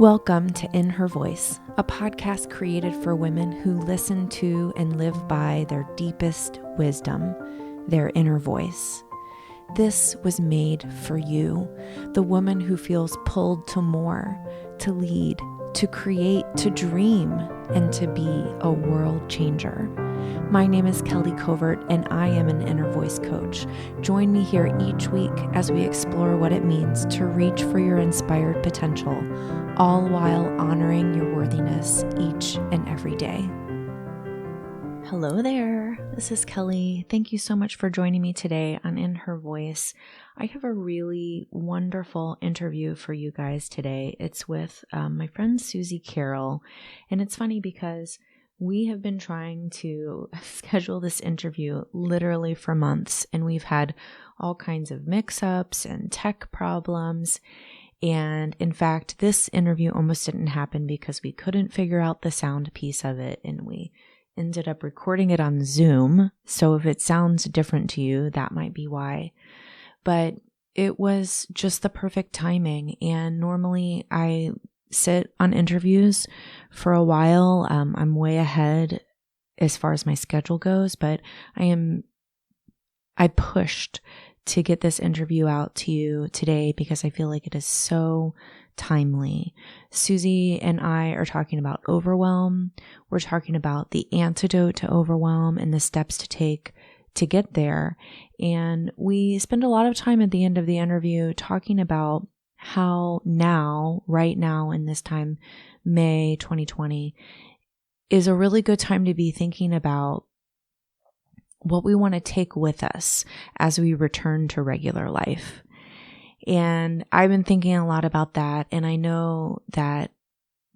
Welcome to In Her Voice, a podcast created for women who listen to and live by their deepest wisdom, their inner voice. This was made for you, the woman who feels pulled to more, to lead, to create, to dream, and to be a world changer. My name is Kelly Covert, and I am an inner voice coach. Join me here each week as we explore what it means to reach for your inspired potential, all while honoring your worthiness each and every day. Hello there, this is Kelly. Thank you so much for joining me today on In Her Voice. I have a really wonderful interview for you guys today. It's with my friend Suzy Carroll, and it's funny because we have been trying to schedule this interview literally for months, and we've had all kinds of mix-ups and tech problems. And in fact, this interview almost didn't happen because we couldn't figure out the sound piece of it, and we ended up recording it on Zoom. So if it sounds different to you, that might be why. But it was just the perfect timing. And normally I sit on interviews for a while. I'm way ahead as far as my schedule goes, but I pushed to get this interview out to you today because I feel like it is so timely. Suzy and I are talking about Overwhelm. We're talking about the antidote to overwhelm and the steps to take to get there. And we spend a lot of time at the end of the interview talking about how now, right now in this time, May 2020, is a really good time to be thinking about what we want to take with us as we return to regular life. And I've been thinking a lot about that, and I know that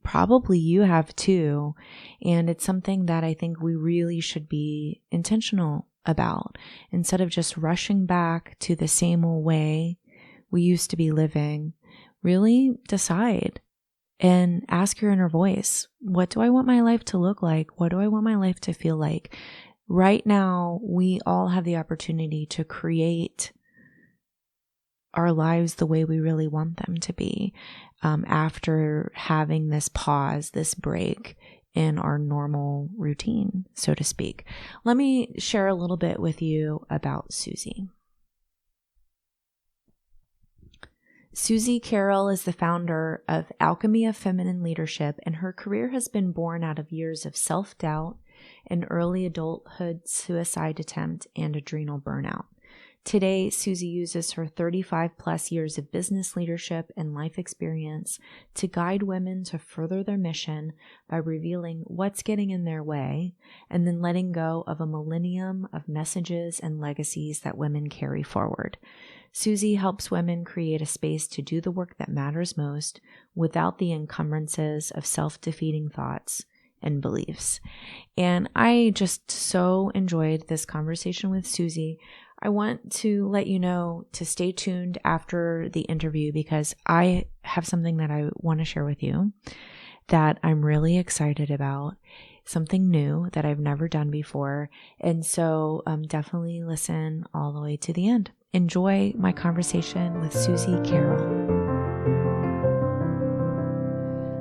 probably you have too. And it's something that I think we really should be intentional about. Instead of just rushing back to the same old way we used to be living, really decide and ask your inner voice. What do I want my life to look like? What do I want my life to feel like? Right now, we all have the opportunity to create our lives the way we really want them to be after having this pause, this break in our normal routine, so to speak. Let me share a little bit with you about Suzy. Suzy Carroll is the founder of Alchemy of Feminine Leadership, and her career has been born out of years of self-doubt, an early adulthood suicide attempt, and adrenal burnout. Today, Suzy uses her 35 plus years of business leadership and life experience to guide women to further their mission by revealing what's getting in their way and then letting go of a millennium of messages and legacies that women carry forward. Suzy helps women create a space to do the work that matters most without the encumbrances of self-defeating thoughts and beliefs. And I just so enjoyed this conversation with Suzy. I want to let you know to stay tuned after the interview because I have something that I want to share with you that I'm really excited about, something new that I've never done before. And so definitely listen all the way to the end. Enjoy my conversation with Suzy Carroll.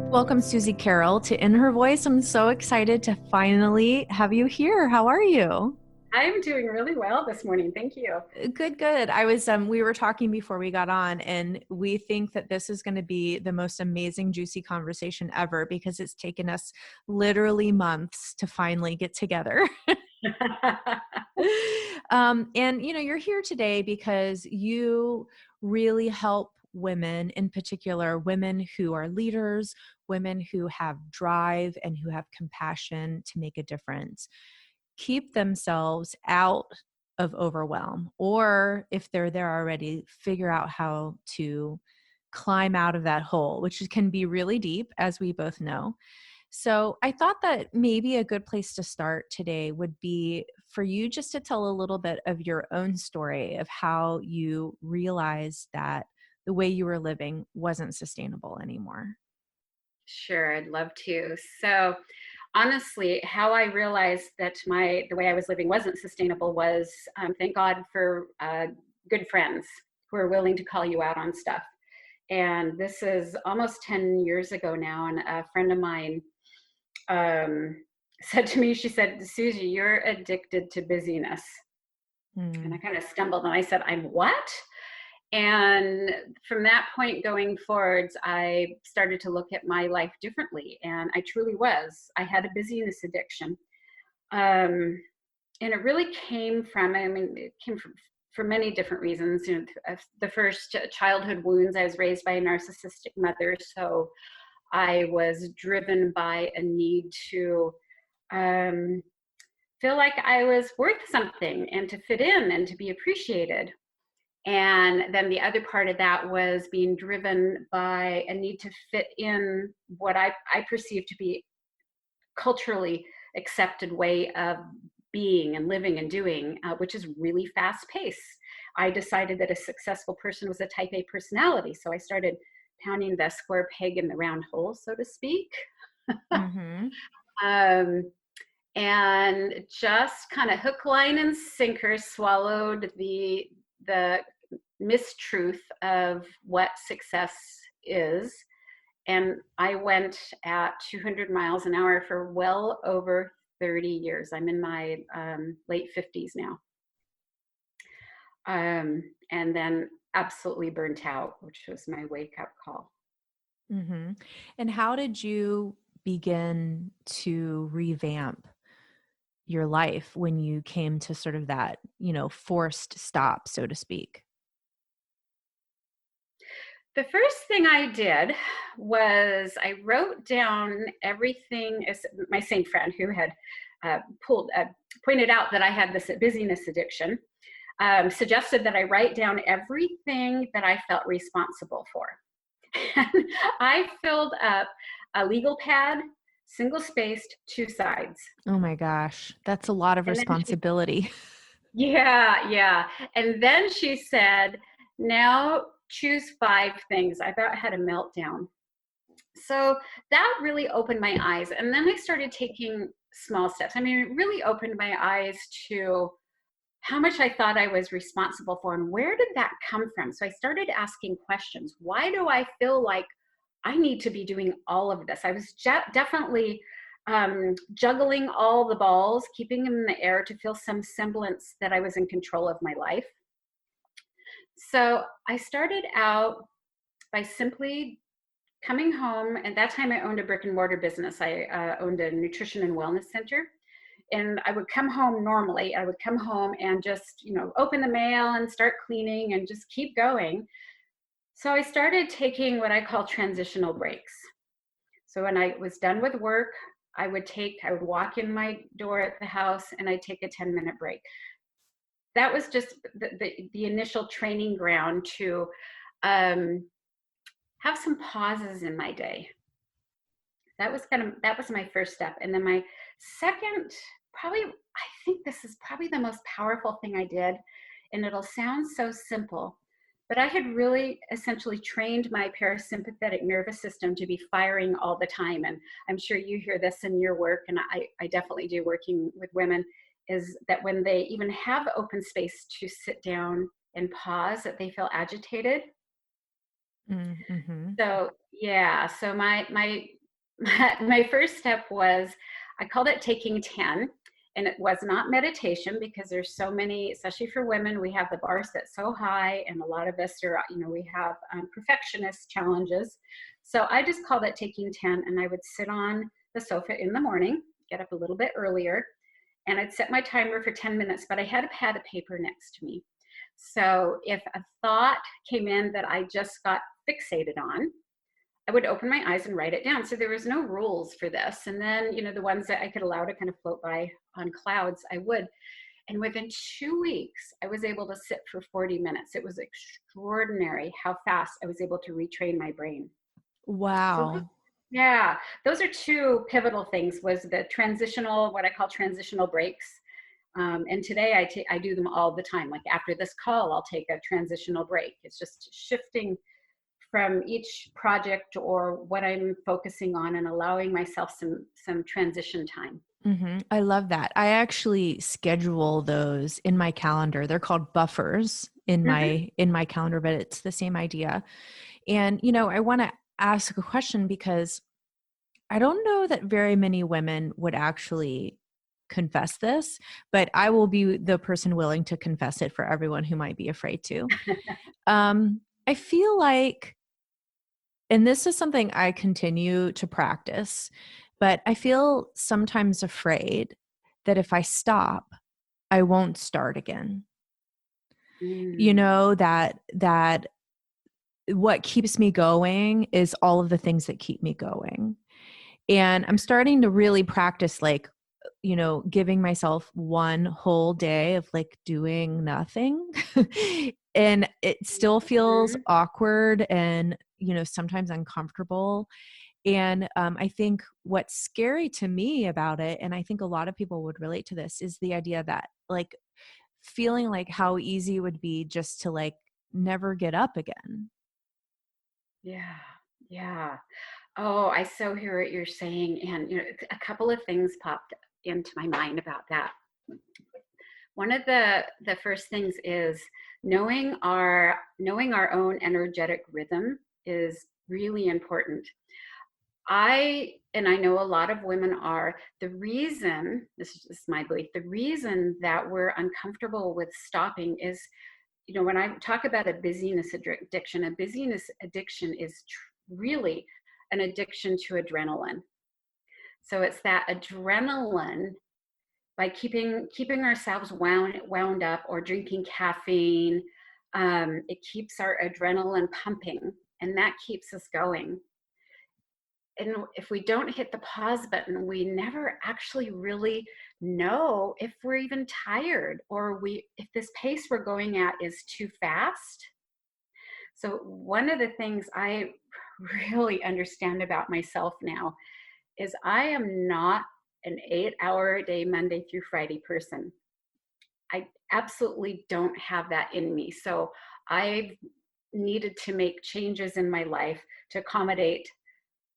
Welcome, Suzy Carroll, to In Her Voice. I'm so excited to finally have you here. How are you? I'm doing really well this morning. Thank you. Good. We were talking before we got on, and we think that this is going to be the most amazing, juicy conversation ever because it's taken us literally months to finally get together. And you're here today because you really help women, in particular, women who are leaders, women who have drive and who have compassion to make a difference, keep themselves out of overwhelm, or if they're there already, figure out how to climb out of that hole, which can be really deep, as we both know. So I thought that maybe a good place to start today would be for you just to tell a little bit of your own story of how you realized that the way you were living wasn't sustainable anymore. Sure, I'd love to. So, honestly, how I realized that the way I was living wasn't sustainable was thank God for good friends who are willing to call you out on stuff. And this is almost 10 years ago now. And a friend of mine said to me, she said, Suzy, you're addicted to busyness. And I Mm. kind of stumbled and I said, I'm what? And from that point going forwards, I started to look at my life differently. And I truly was. I had a busyness addiction. Um, and it really came from, I mean, it came from for many different reasons. You know, the first childhood wounds, I was raised by a narcissistic mother. So I was driven by a need to um, feel like I was worth something and to fit in and to be appreciated. And then the other part of that was being driven by a need to fit in what I perceive to be culturally accepted way of being and living and doing, which is really fast paced. I decided that a successful person was a type A personality. So I started pounding the square peg in the round hole, so to speak. Mm-hmm. um, and just kind of hook, line, and sinker swallowed the mistruth of what success is. And I went at 200 miles an hour for well over 30 years. I'm in my late 50s now. And then absolutely burnt out, which was my wake up call. Mm-hmm. And how did you begin to revamp your life when you came to sort of that, forced stop, so to speak? The first thing I did was I wrote down everything. As my same friend who had pointed out that I had this busyness addiction, suggested that I write down everything that I felt responsible for. And I filled up a legal pad, single spaced, two sides. Oh my gosh, that's a lot of And then responsibility. yeah. And then she said, now choose five things. I about had a meltdown. So that really opened my eyes. And then I started taking small steps. I mean, it really opened my eyes to how much I thought I was responsible for and where did that come from? So I started asking questions. Why do I feel like I need to be doing all of this? I was definitely juggling all the balls, keeping them in the air to feel some semblance that I was in control of my life. So I started out by simply coming home. At that time, I owned a brick and mortar business. I owned a nutrition and wellness center. And I would come home normally. I would come home and just, open the mail and start cleaning and just keep going. So I started taking what I call transitional breaks. So when I was done with work, I would walk in my door at the house and I'd take a 10-minute break. That was just the initial training ground to have some pauses in my day. That was my first step. And then my second, probably, I think this is probably the most powerful thing I did. And it'll sound so simple, but I had really essentially trained my parasympathetic nervous system to be firing all the time. And I'm sure you hear this in your work, and I definitely do working with women, is that when they even have open space to sit down and pause, that they feel agitated. Mm-hmm. So yeah, so my first step was, I called it taking 10. And it was not meditation because there's so many, especially for women, we have the bar set so high, and a lot of us are, we have perfectionist challenges. So I just called it taking 10, and I would sit on the sofa in the morning, get up a little bit earlier, and I'd set my timer for 10 minutes, but I had a pad of paper next to me. So if a thought came in that I just got fixated on, I would open my eyes and write it down. So there was no rules for this. And then, the ones that I could allow to kind of float by on clouds, I would. And within 2 weeks, I was able to sit for 40 minutes. It was extraordinary how fast I was able to retrain my brain. So Wow. yeah, those are two pivotal things, was the transitional, what I call transitional breaks. And today I do them all the time. Like after this call, I'll take a transitional break. It's just shifting from each project or what I'm focusing on and allowing myself some transition time. Mm-hmm. I love that. I actually schedule those in my calendar. They're called buffers in Mm-hmm. my calendar, but it's the same idea. And, I want to ask a question because I don't know that very many women would actually confess this, but I will be the person willing to confess it for everyone who might be afraid to. I feel like, and this is something I continue to practice, but I feel sometimes afraid that if I stop, I won't start again. Mm. That what keeps me going is all of the things that keep me going. And I'm starting to really practice, like, giving myself one whole day of like doing nothing. And it still feels Mhm. awkward and, sometimes uncomfortable. And I think what's scary to me about it, and I think a lot of people would relate to this, is the idea that like feeling like how easy it would be just to like never get up again. Yeah. Yeah. Oh, I so hear what you're saying. And, a couple of things popped into my mind about that. One of the first things is knowing our own energetic rhythm is really important. And I know a lot of women are. The reason, this is just my belief, the reason that we're uncomfortable with stopping is, when I talk about a busyness addiction is really an addiction to adrenaline. So it's that adrenaline, by keeping ourselves wound up or drinking caffeine. It keeps our adrenaline pumping, and that keeps us going. And if we don't hit the pause button, we never actually really know if we're even tired, or if this pace we're going at is too fast. So one of the things I really understand about myself now is I am not an 8 hour a day, Monday through Friday person. I absolutely don't have that in me. So I've needed to make changes in my life to accommodate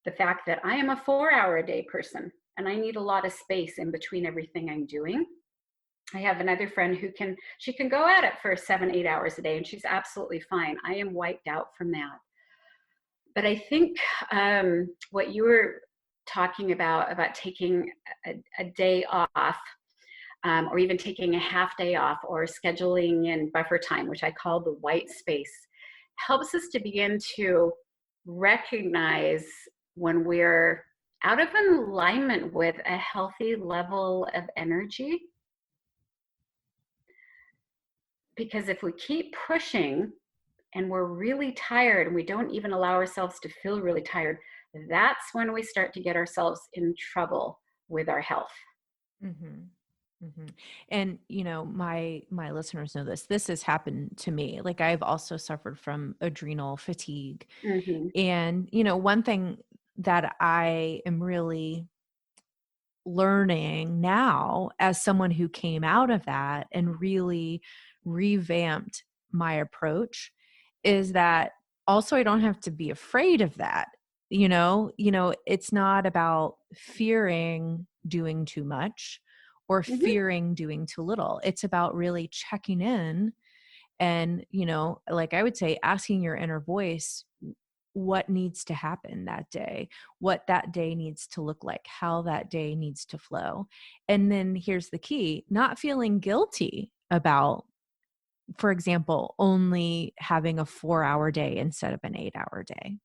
the fact that I am a 4 hour a day person and I need a lot of space in between everything I'm doing. I have another friend she can go at it for 7, 8 hours a day and she's absolutely fine. I am wiped out from that. But I think what you were talking about taking a day off, or even taking a half day off, or scheduling in buffer time, which I call the white space, helps us to begin to recognize when we're out of alignment with a healthy level of energy. Because if we keep pushing and we're really tired and we don't even allow ourselves to feel really tired, that's when we start to get ourselves in trouble with our health. Mm-hmm. Mm-hmm. And my listeners know this. This has happened to me. Like I've also suffered from adrenal fatigue. Mm-hmm. And one thing that I am really learning now as someone who came out of that and really revamped my approach is that also I don't have to be afraid of that. It's not about fearing doing too much or Mm-hmm. fearing doing too little. It's about really checking in and, like I would say, asking your inner voice what needs to happen that day, what that day needs to look like, how that day needs to flow. And then here's the key, not feeling guilty about, for example, only having a 4 hour day instead of an 8 hour day.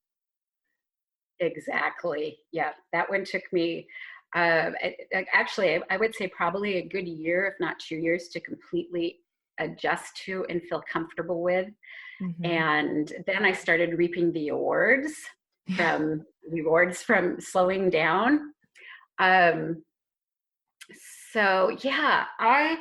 Exactly. Yeah, that one took me, actually, I would say probably a good year, if not 2 years, to completely adjust to and feel comfortable with. Mm-hmm. And then I started reaping the rewards from slowing down. Um, so yeah, I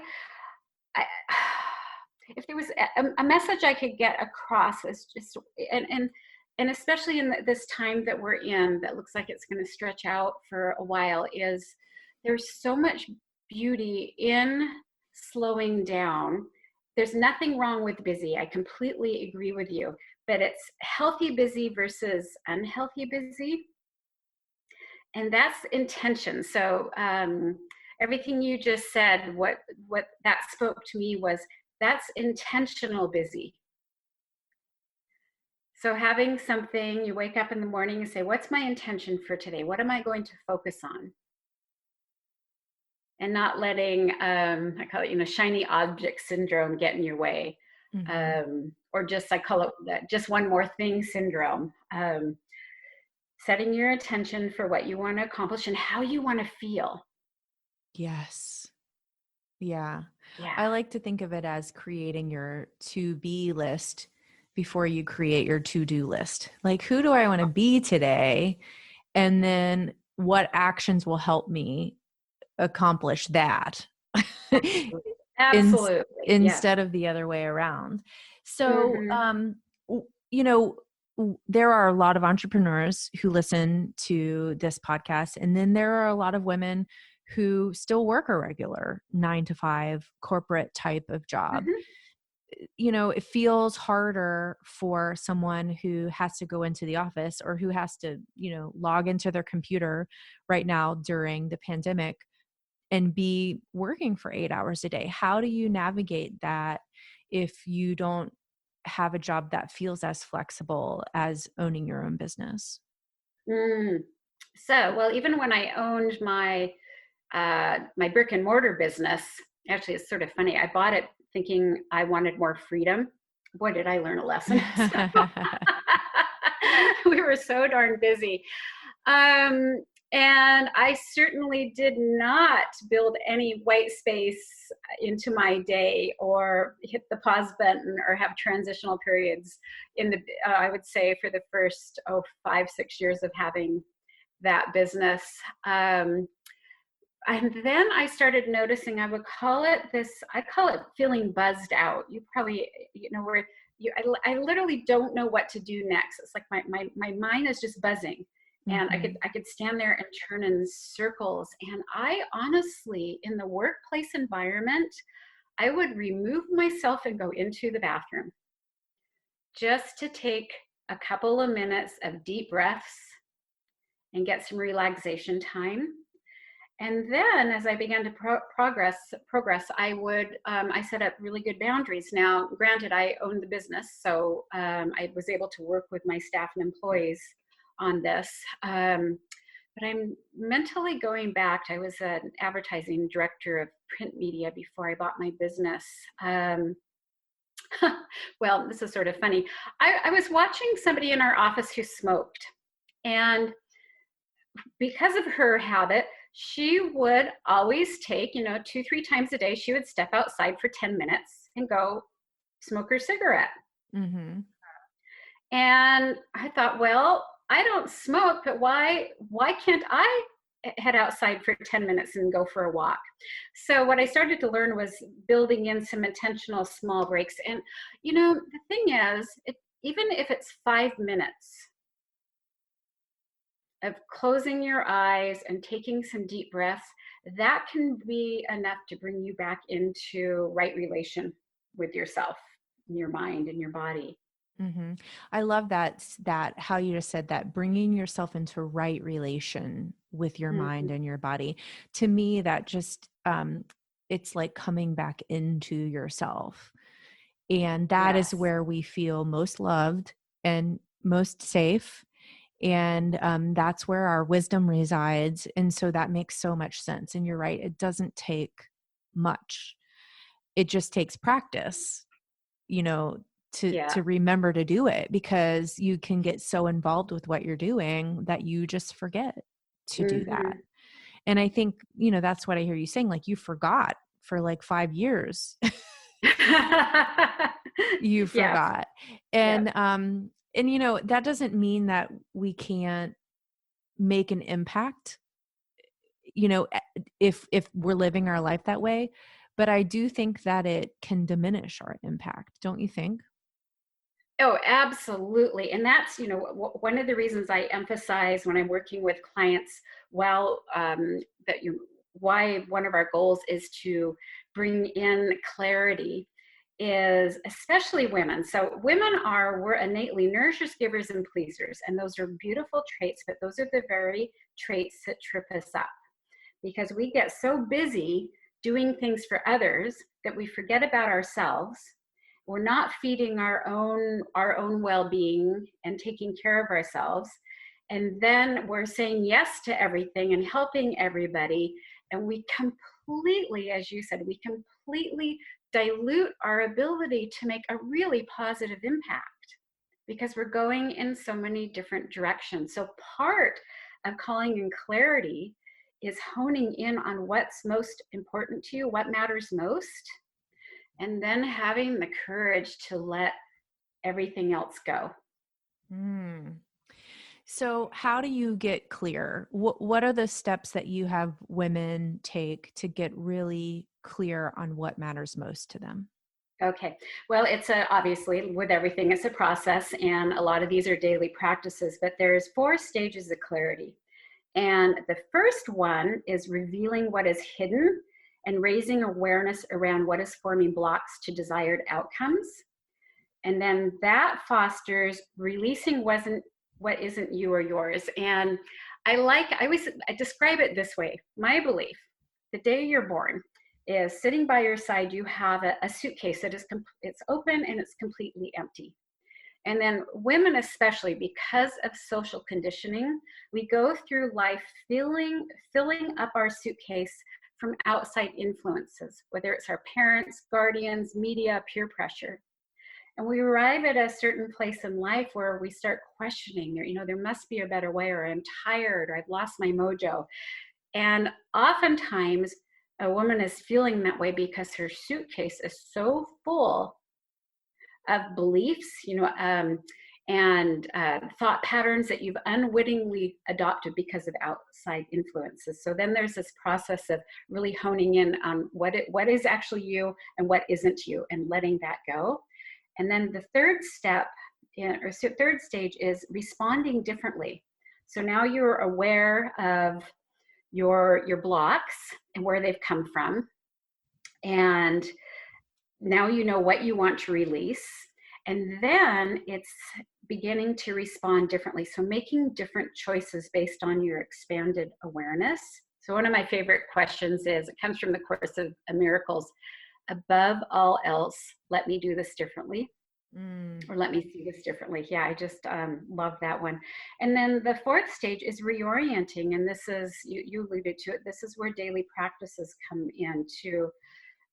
if there was a message I could get across is just, and especially in this time that we're in, that looks like it's going to stretch out for a while, is there's so much beauty in slowing down. There's nothing wrong with busy. I completely agree with you, but it's healthy busy versus unhealthy busy, and that's intention. So everything you just said, what that spoke to me was, that's intentional busy. So having something, you wake up in the morning and say, what's my intention for today? What am I going to focus on? And not letting, I call it, shiny object syndrome get in your way. Or just, I call it just one more thing syndrome. Setting your attention for what you want to accomplish and how you want to feel. Yes. Yeah. Yeah. I like to think of it as creating your to-be list before you create your to-do list. Like, who do I want to be today? And then what actions will help me accomplish that? Absolutely. Absolutely. Yes. Instead of the other way around. So, Mm-hmm. there are a lot of entrepreneurs who listen to this podcast, and then there are a lot of women who still work a regular 9 to 5 corporate type of job. Mm-hmm. It feels harder for someone who has to go into the office or who has to, log into their computer right now during the pandemic and be working for 8 hours a day. How do you navigate that if you don't have a job that feels as flexible as owning your own business? So, well, even when I owned my brick and mortar business, actually, it's sort of funny. I bought it thinking I wanted more freedom. Boy, did I learn a lesson. We were so darn busy. And I certainly did not build any white space into my day or hit the pause button or have transitional periods in the, I would say for the first, 5-6 years of having that business. And then I started noticing, I call it feeling buzzed out. You probably, where I literally don't know what to do next. It's like my mind is just buzzing. And I could stand there and turn in circles. And I honestly, in the workplace environment, I would remove myself and go into the bathroom just to take a couple of minutes of deep breaths and get some relaxation time. And then as I began to progress, I set up really good boundaries. Now, granted, I owned the business, so I was able to work with my staff and employees on this. But I'm mentally going back. I was an advertising director of print media before I bought my business. Well, this is sort of funny. I was watching somebody in our office who smoked. And because of her habit, she would always take, 2-3 times a day, she would step outside for 10 minutes and go smoke her cigarette. Mm-hmm. And I thought, well, I don't smoke, but why can't I head outside for 10 minutes and go for a walk? So what I started to learn was building in some intentional small breaks. And, the thing is, even if it's 5 minutes of closing your eyes and taking some deep breaths, that can be enough to bring you back into right relation with yourself, and your mind and your body. Mm-hmm. I love that how you just said that, bringing yourself into right relation with your mind and your body. To me, that just, it's like coming back into yourself. And that is Yes. where we feel most loved and most safe. And that's where our wisdom resides. And so that makes so much sense. And you're right, it doesn't take much. It just takes practice, to remember to do it, because you can get so involved with what you're doing that you just forget to do that. And I think, that's what I hear you saying, like you forgot for like 5 years. You forgot. Yes. And that doesn't mean that we can't make an impact, if we're living our life that way. But I do think that it can diminish our impact. Don't you think? Oh, absolutely. And that's, one of the reasons I emphasize when I'm working with clients, why one of our goals is to bring in clarity, is especially women. So we're innately nourishers, givers, and pleasers. And those are beautiful traits, but those are the very traits that trip us up, because we get so busy doing things for others that we forget about ourselves. we're not feeding our own well-being and taking care of ourselves. And then we're saying yes to everything and helping everybody. And we completely, as you said, we completely dilute our ability to make a really positive impact because we're going in so many different directions. So part of calling in clarity is honing in on what's most important to you, what matters most, and then having the courage to let everything else go. Mm. So how do you get clear? What are the steps that you have women take to get really clear on what matters most to them? Okay. Well, obviously with everything, it's a process, and a lot of these are daily practices, but there's 4 stages of clarity. And the first one is revealing what is hidden and raising awareness around what is forming blocks to desired outcomes. And then that fosters releasing what isn't you or yours. And I describe it this way. My belief, the day you're born, is sitting by your side, you have a suitcase that it's open and it's completely empty. And then women, especially because of social conditioning, we go through life filling up our suitcase from outside influences, whether it's our parents, guardians, media, peer pressure. And we arrive at a certain place in life where we start questioning, there must be a better way, or I'm tired, or I've lost my mojo. And oftentimes a woman is feeling that way because her suitcase is so full of beliefs, and thought patterns that you've unwittingly adopted because of outside influences. So then there's this process of really honing in on what is actually you and what isn't you, and letting that go. And then the third stage is responding differently. So now you're aware of your blocks and where they've come from. And now you know what you want to release. And then it's beginning to respond differently. So making different choices based on your expanded awareness. So one of my favorite questions it comes from the Course of Miracles. Above all else, let me do this differently. Or let me see this differently. Yeah, I just love that one. And then the fourth stage is reorienting. And this is, you alluded to it, this is where daily practices come in, to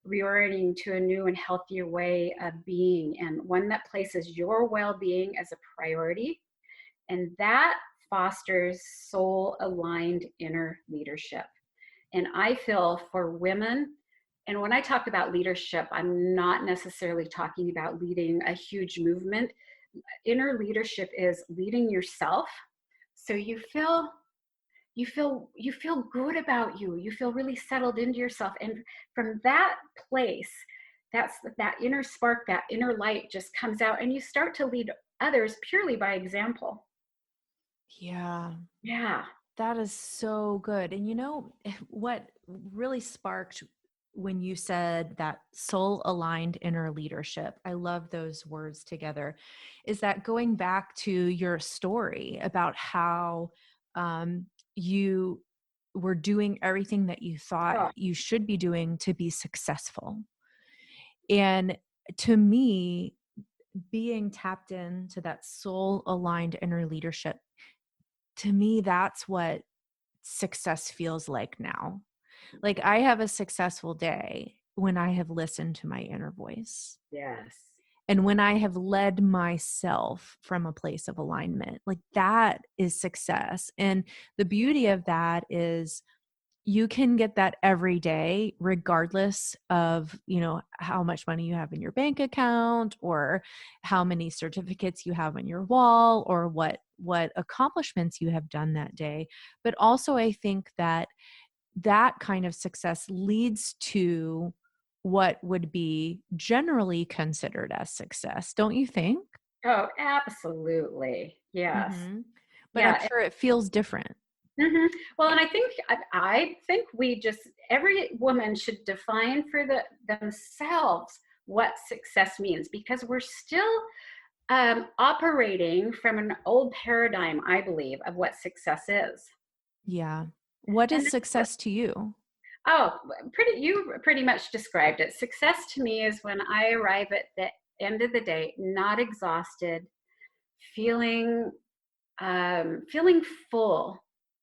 reorienting to a new and healthier way of being, and one that places your well-being as a priority. And that fosters soul-aligned inner leadership. And I feel for women, and when I talk about leadership, I'm not necessarily talking about leading a huge movement. Inner leadership is leading yourself so you feel good about you. You feel really settled into yourself. And from that place, that inner spark, that inner light just comes out, and you start to lead others purely by example. Yeah. Yeah. That is so good. And what really sparked when you said that soul aligned inner leadership, I love those words together, is that going back to your story about how you were doing everything that you thought Oh, you should be doing to be successful. And to me, being tapped into that soul aligned inner leadership, to me, that's what success feels like now. Like I have a successful day when I have listened to my inner voice. yes. And when I have led myself from a place of alignment, like that is success. And the beauty of that is you can get that every day, regardless of, how much money you have in your bank account, or how many certificates you have on your wall, or what accomplishments you have done that day. But also I think that kind of success leads to what would be generally considered as success, don't you think? Oh, absolutely. Yes. Mm-hmm. But I'm Yeah. sure it feels different. Mm-hmm. Well, and I think every woman should define for themselves what success means, because we're still operating from an old paradigm, I believe, of what success is. Yeah. What And is success to you? you pretty much described it. Success to me is when I arrive at the end of the day, not exhausted, feeling feeling full,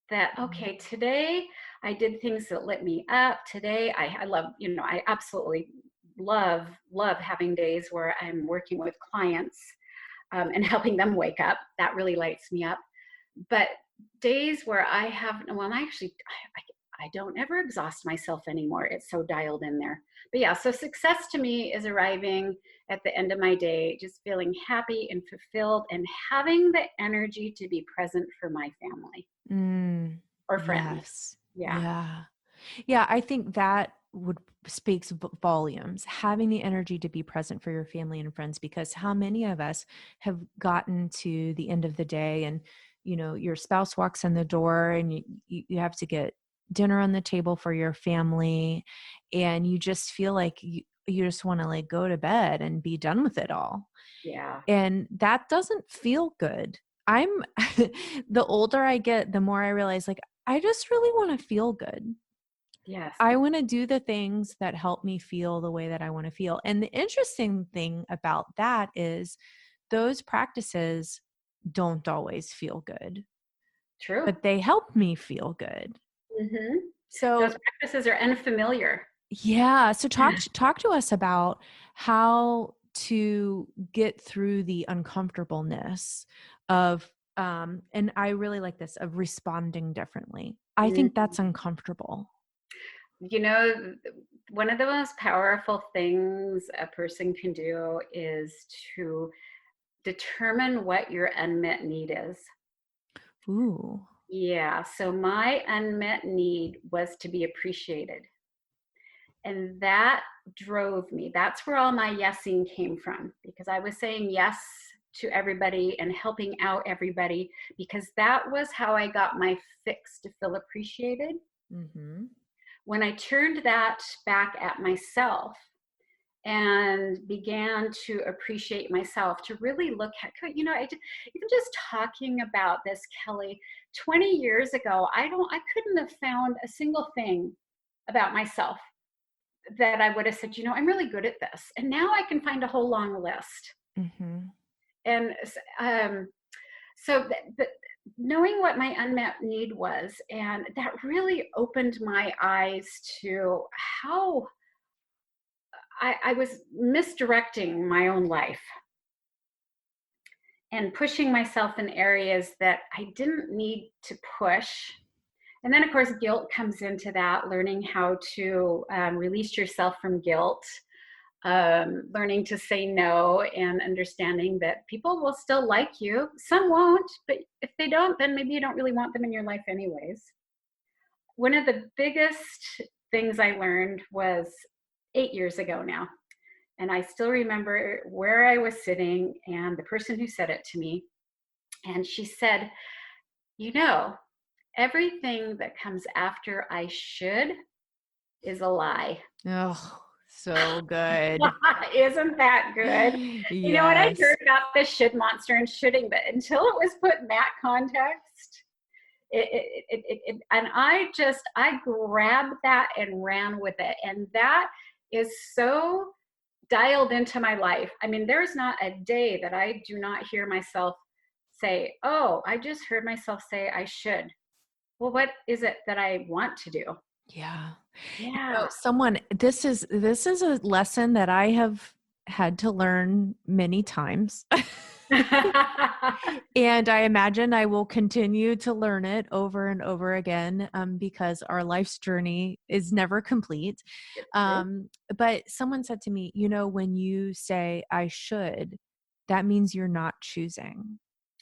that okay, today I did things that lit me up. Today I love, I absolutely love having days where I'm working with clients, and helping them wake up. That really lights me up. But days where I have, well, I actually, I don't ever exhaust myself anymore. It's so dialed in there. But yeah, so success to me is arriving at the end of my day, just feeling happy and fulfilled and having the energy to be present for my family or friends. Yes. Yeah. Yeah. Yeah. I think that speaks volumes, having the energy to be present for your family and friends, because how many of us have gotten to the end of the day and, your spouse walks in the door and you have to get dinner on the table for your family. And you just feel like you just want to like go to bed and be done with it all. Yeah. And that doesn't feel good. I'm the older I get, the more I realize like, I just really want to feel good. Yes. I want to do the things that help me feel the way that I want to feel. And the interesting thing about that is those practices don't always feel good, True. but they help me feel good. Mm-hmm. Those So practices are unfamiliar. yeah. So talk to us about how to get through the uncomfortableness of and I really like this, of responding differently. I think Mm. that's uncomfortable. You know, one of the most powerful things a person can do is to determine what your unmet need is. Ooh. Yeah, so my unmet need was to be appreciated. And that drove me. That's where all my yesing came from, because I was saying yes to everybody and helping out everybody, because that was how I got my fix to feel appreciated. Mm-hmm. When I turned that back at myself and began to appreciate myself, to really look at, even just talking about this, Kelly, 20 years ago, I couldn't have found a single thing about myself that I would have said, I'm really good at this. And now I can find a whole long list. Mm-hmm. And but knowing what my unmet need was, and that really opened my eyes to how I was misdirecting my own life and pushing myself in areas that I didn't need to push. And then, of course, guilt comes into that, learning how to release yourself from guilt, learning to say no, and understanding that people will still like you. Some won't, but if they don't, then maybe you don't really want them in your life anyways. One of the biggest things I learned was 8 years ago now. And I still remember where I was sitting and the person who said it to me. And she said, everything that comes after I should is a lie. Oh, so good. Isn't that good? You know what I Yes. heard about the should monster and shoulding, but until it was put in that context, and I grabbed that and ran with it. And that is so dialed into my life. I mean, there's not a day that I do not hear myself say, oh, I just heard myself say I should. Well, what is it that I want to do? Yeah. Yeah. This is a lesson that I have had to learn many times. And I imagine I will continue to learn it over and over again, because our life's journey is never complete. But someone said to me, when you say I should, that means you're not choosing.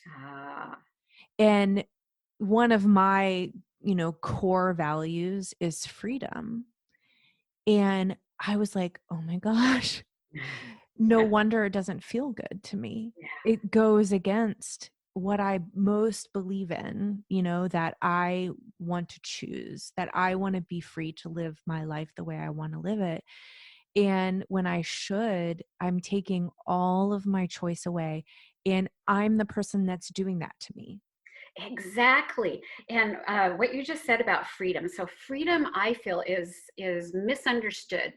Ah, And one of my, core values is freedom. And I was like, oh my gosh, no wonder it doesn't feel good to me. yeah. It goes against what I most believe in, that I want to choose, that I want to be free to live my life the way I want to live it. And when I should, I'm taking all of my choice away. And I'm the person that's doing that to me. Exactly. And what you just said about freedom. So freedom, I feel, is misunderstood.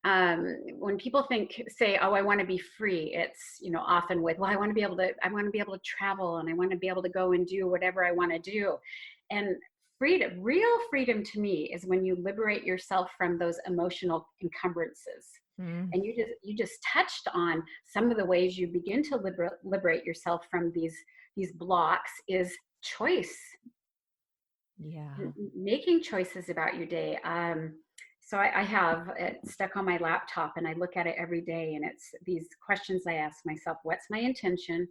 when people say, oh, I want to be free, it's, often with, well, I want to be able to travel, and I want to be able to go and do whatever I want to do. And freedom, real freedom to me, is when you liberate yourself from those emotional encumbrances. Mm. And you just touched on some of the ways you begin to liberate yourself from these blocks is choice. Yeah. Making choices about your day. So I have it stuck on my laptop, and I look at it every day, and it's these questions I ask myself: what's my intention?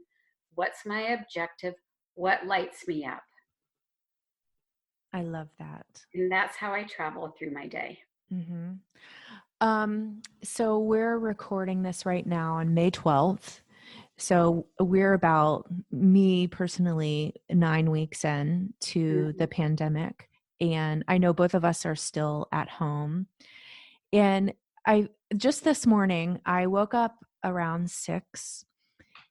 What's my objective? What lights me up? I love that. And that's how I travel through my day. Mm-hmm. So we're recording this right now on May 12th. So we're about, me personally, 9 weeks in to the pandemic. And I know both of us are still at home. And just this morning, I woke up around 6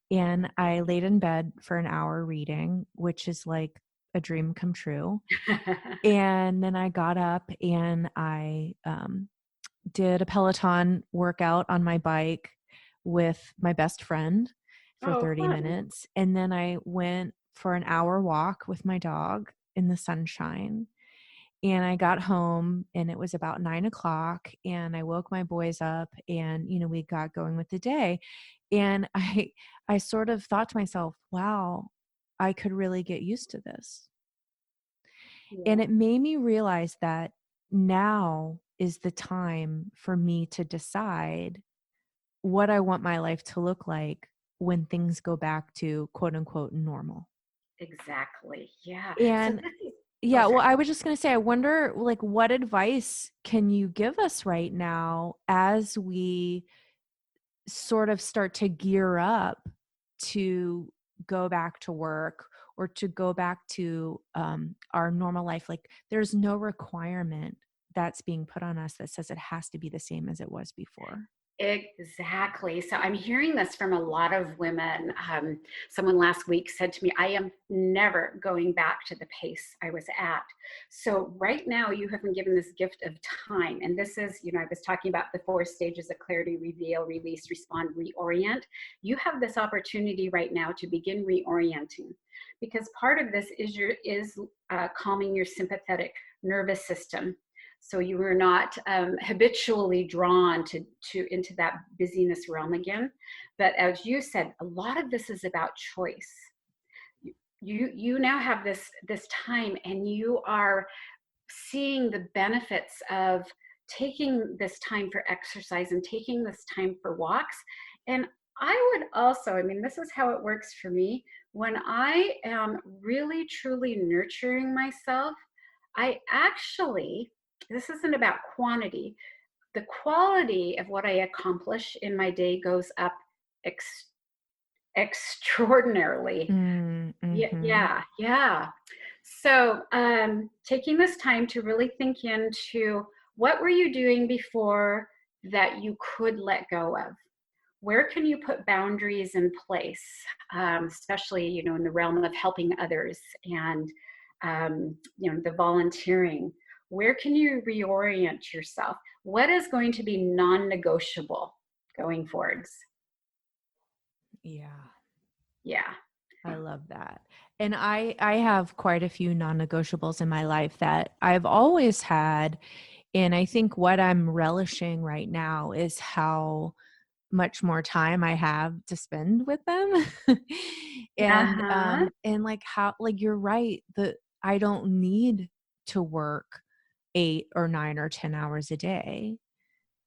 and I laid in bed for an hour reading, which is like a dream come true. And then I got up and I did a Peloton workout on my bike with my best friend for Oh, 30 fun. minutes. And then I went for an hour walk with my dog in the sunshine. And I got home and it was about 9 o'clock, and I woke my boys up, and, we got going with the day. And I sort of thought to myself, wow, I could really get used to this. And Yeah, it made me realize that now is the time for me to decide what I want my life to look like when things go back to quote unquote normal. exactly. Yeah. So And this is, oh, yeah, well, sorry. I was just going to say, I wonder, like, what advice can you give us right now as we sort of start to gear up to go back to work or to go back to our normal life? Like, there's no requirement that's being put on us that says it has to be the same as it was before. Exactly. So I'm hearing this from a lot of women. Someone last week said to me, I am never going back to the pace I was at. So right now you have been given this gift of time. And this is, I was talking about the 4 stages of clarity: reveal, release, respond, reorient. You have this opportunity right now to begin reorienting, because part of this is calming your sympathetic nervous system, so you were not habitually drawn to into that busyness realm again. But as you said, a lot of this is about choice. You now have this time, and you are seeing the benefits of taking this time for exercise and taking this time for walks. And I would also, I mean, this is how it works for me. When I am really truly nurturing myself, I actually, this isn't about quantity, the quality of what I accomplish in my day goes up extraordinarily. Yeah, Mm-hmm. yeah, yeah. So, taking this time to really think into what were you doing before that you could let go of? Where can you put boundaries in place, especially, in the realm of helping others and, the volunteering? Where can you reorient yourself? What is going to be non-negotiable going forwards? Yeah. Yeah. I love that. And I have quite a few non-negotiables in my life that I've always had. And I think what I'm relishing right now is how much more time I have to spend with them. Uh-huh. And like, how, like, you're right, that I don't need to work 8 or 9 or 10 hours a day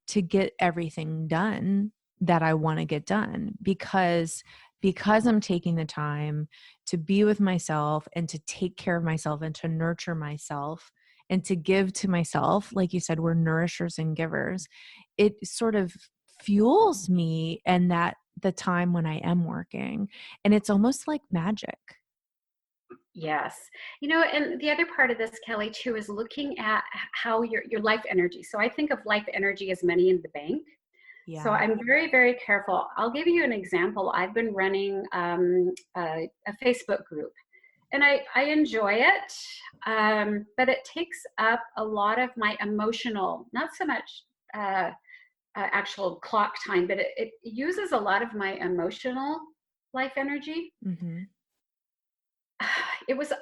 to get everything done that I want to get done, because I'm taking the time to be with myself and to take care of myself and to nurture myself and to give to myself. Like you said, we're nourishers and givers. It sort of fuels me, and that the time when I am working, and it's almost like magic. Yes. And the other part of this, Kelly, too, is looking at how your life energy. So I think of life energy as money in the bank. So Yeah. I'm very, very careful. I'll give you an example. I've been running a Facebook group, and I enjoy it, but it takes up a lot of my emotional, not so much actual clock time, but it uses a lot of my emotional life energy. Mm-hmm. It was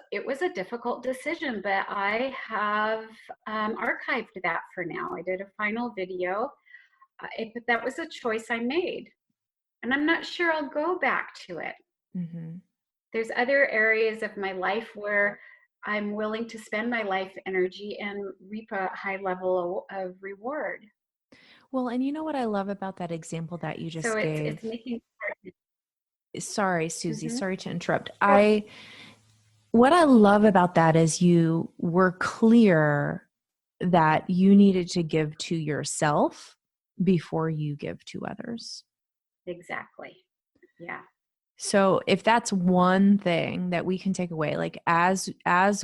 a difficult decision, but I have archived that for now. I did a final video, but that was a choice I made, and I'm not sure I'll go back to it. Mm-hmm. There's other areas of my life where I'm willing to spend my life energy and reap a high level of reward. Well, and you know what I love about that example that you So just gave? it's making. Sorry, Suzy, Mm-hmm. sorry to interrupt. Oh, What I love about that is you were clear that you needed to give to yourself before you give to others. exactly. Yeah. So if that's one thing that we can take away, like as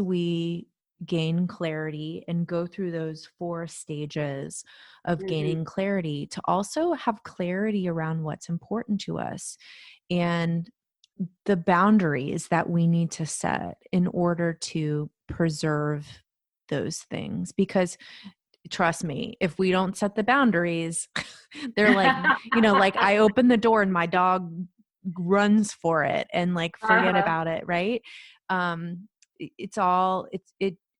we gain clarity and go through those 4 stages of Mm-hmm. gaining clarity, to also have clarity around what's important to us and the boundaries that we need to set in order to preserve those things. Because trust me, if we don't set the boundaries, they're like, like I open the door and my dog runs for it and like forget Uh-huh. about it, right? It's all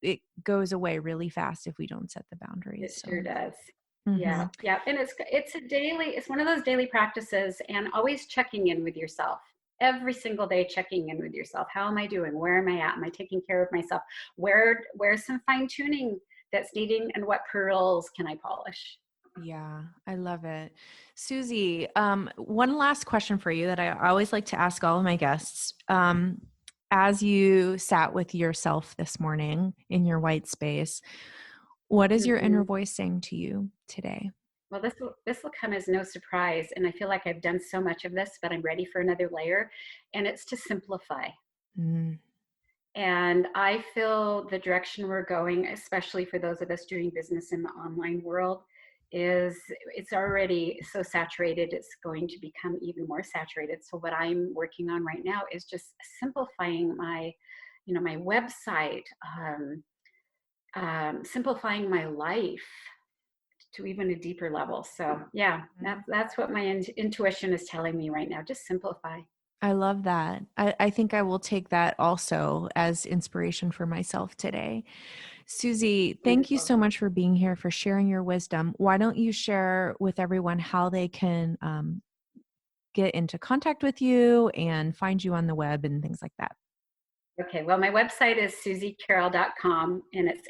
it goes away really fast if we don't set the boundaries. It sure So does. mhm. Yeah, yeah, and it's one of those daily practices, and always checking in with yourself. Every single day, checking in with yourself. How am I doing? Where am I at? Am I taking care of myself? Where's some fine tuning that's needing, and what pearls can I polish? Yeah, I love it. Suzy, one last question for you that I always like to ask all of my guests. As you sat with yourself this morning in your white space, what is your inner Hmm. voice saying to you today? Well, this will come as no surprise, and I feel like I've done so much of this, but I'm ready for another layer, and it's to simplify. Mm, And I feel the direction we're going, especially for those of us doing business in the online world, is it's already so saturated, it's going to become even more saturated. So what I'm working on right now is just simplifying my website, simplifying my life to even a deeper level. So yeah, that's what my intuition is telling me right now. Just simplify. I love that. I think I will take that also as inspiration for myself today. Suzy, thank you Wonderful. so much for being here, for sharing your wisdom. Why don't you share with everyone how they can get into contact with you and find you on the web and things like that? Okay, well, my website is suzycarroll.com, and it's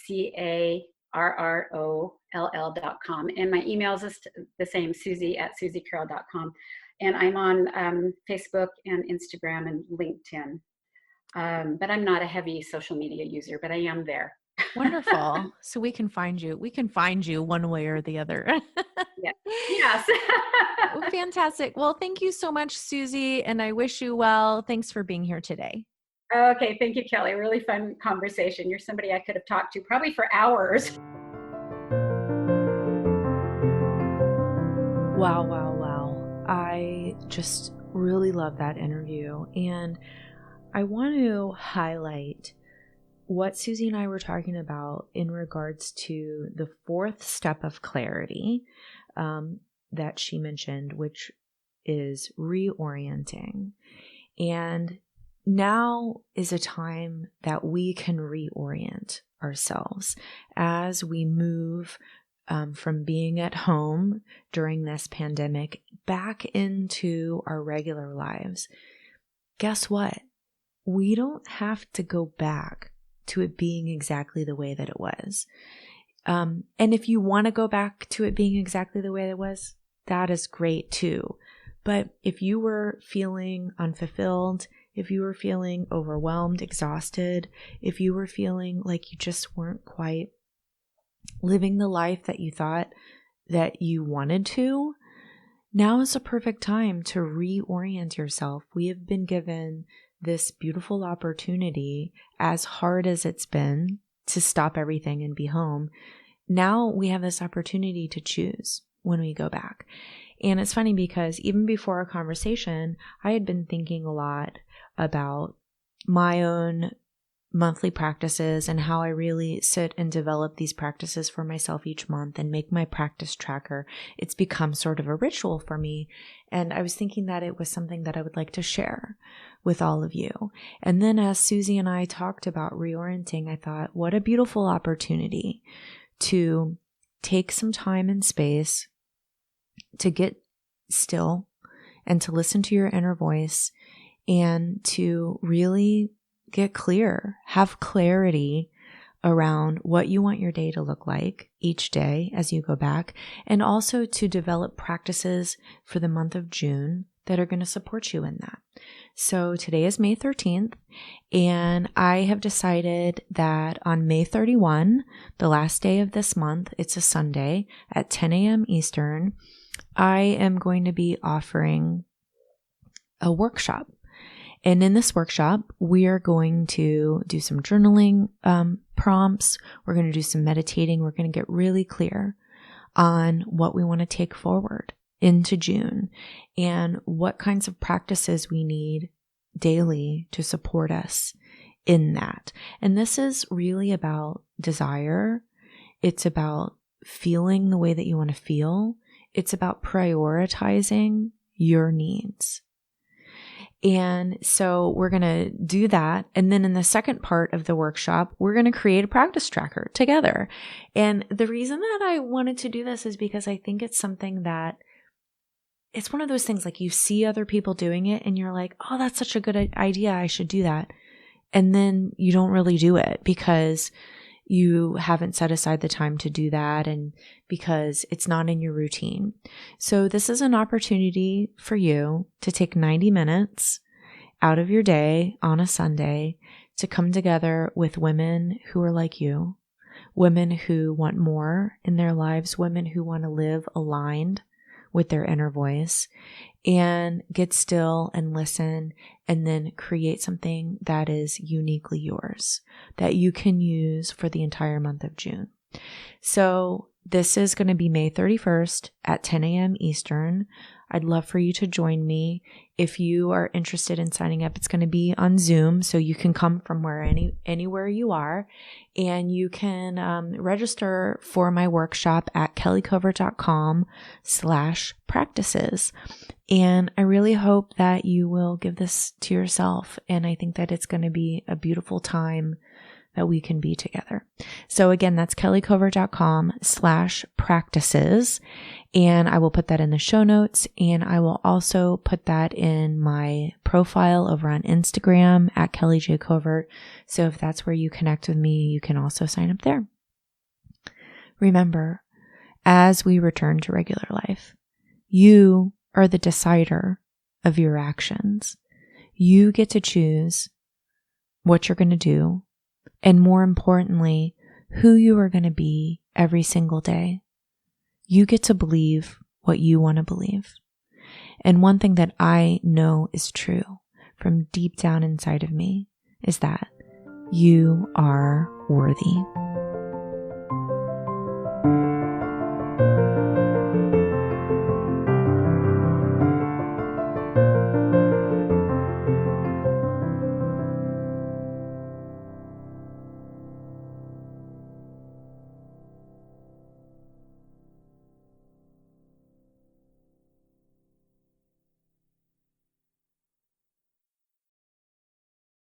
SuzyCarroll.com. And my email is the same, Suzy@suzycarroll.com. And I'm on Facebook and Instagram and LinkedIn. But I'm not a heavy social media user, but I am there. Wonderful. So we can find you. We can find you one way or the other. Yeah. Yes. Well, fantastic. Well, thank you so much, Suzy, and I wish you well. Thanks for being here today. Okay, thank you, Kelly. Really fun conversation. You're somebody I could have talked to probably for hours. Wow, wow, wow. I just really love that interview. And I want to highlight what Suzy and I were talking about in regards to the 4th step of clarity that she mentioned, which is reorienting. And now is a time that we can reorient ourselves as we move from being at home during this pandemic back into our regular lives. Guess what? We don't have to go back to it being exactly the way that it was. And if you want to go back to it being exactly the way it was, that is great too. But if you were feeling unfulfilled, if you were feeling overwhelmed, exhausted, if you were feeling like you just weren't quite living the life that you thought that you wanted to, now is a perfect time to reorient yourself. We have been given this beautiful opportunity, as hard as it's been, to stop everything and be home. Now we have this opportunity to choose when we go back. And it's funny because even before our conversation, I had been thinking a lot about my own monthly practices and how I really sit and develop these practices for myself each month and make my practice tracker, it's become sort of a ritual for me. And I was thinking that it was something that I would like to share with all of you. And then as Suzy and I talked about reorienting, I thought, what a beautiful opportunity to take some time and space to get still and to listen to your inner voice and to really get clear, have clarity around what you want your day to look like each day as you go back, and also to develop practices for the month of June that are going to support you in that. So today is May 13th, and I have decided that on May 31, the last day of this month, it's a Sunday at 10 a.m. Eastern, I am going to be offering a workshop. And in this workshop, we are going to do some journaling prompts. We're going to do some meditating. We're going to get really clear on what we want to take forward into June and what kinds of practices we need daily to support us in that. And this is really about desire. It's about feeling the way that you want to feel. It's about prioritizing your needs. And so we're going to do that. And then in the second part of the workshop, we're going to create a practice tracker together. And the reason that I wanted to do this is because I think it's something that it's one of those things like you see other people doing it and you're like, oh, that's such a good idea. I should do that. And then you don't really do it because you haven't set aside the time to do that and because it's not in your routine. So this is an opportunity for you to take 90 minutes out of your day on a Sunday to come together with women who are like you, women who want more in their lives, women who want to live aligned with their inner voice, and get still and listen and then create something that is uniquely yours that you can use for the entire month of June. So this is going to be May 31st at 10 a.m. Eastern. I'd love for you to join me. If you are interested in signing up, it's going to be on Zoom, so you can come from anywhere you are, and you can register for my workshop at kellycovert.com/practices. And I really hope that you will give this to yourself. And I think that it's going to be a beautiful time that we can be together. So again, that's kellycovert.com/practices. And I will put that in the show notes. And I will also put that in my profile over on Instagram at Kelly J. Covert. So if that's where you connect with me, you can also sign up there. Remember, as we return to regular life, you are the decider of your actions. You get to choose what you're going to do, and more importantly, who you are going to be every single day. You get to believe what you want to believe. And one thing that I know is true from deep down inside of me is that you are worthy.